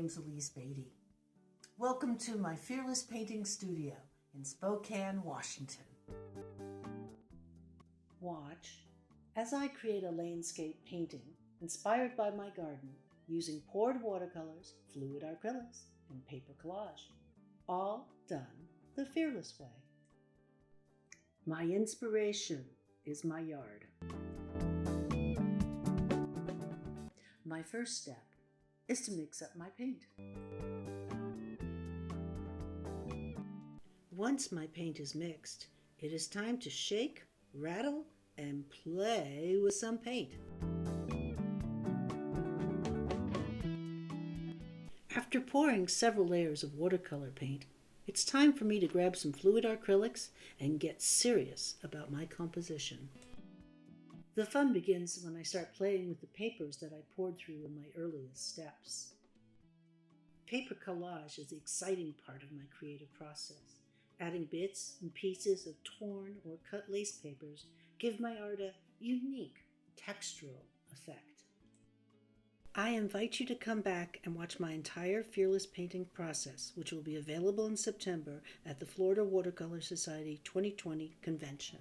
name's Elise Beattie. Welcome to my Fearless Painting Studio in Spokane, Washington. Watch as I create a landscape painting inspired by my garden using poured watercolors, fluid acrylics, and paper collage, all done the fearless way. My inspiration is my yard. My first step is to mix up my paint. Once my paint is mixed, it is time to shake, rattle, and play with some paint. After pouring several layers of watercolor paint, it's time for me to grab some fluid acrylics and get serious about my composition. The fun begins when I start playing with the papers that I poured through in my earliest steps. Paper collage is the exciting part of my creative process. Adding bits and pieces of torn or cut lace papers give my art a unique textural effect. I invite you to come back and watch my entire Fearless Painting process, which will be available in September at the Florida Watercolor Society 2020 convention.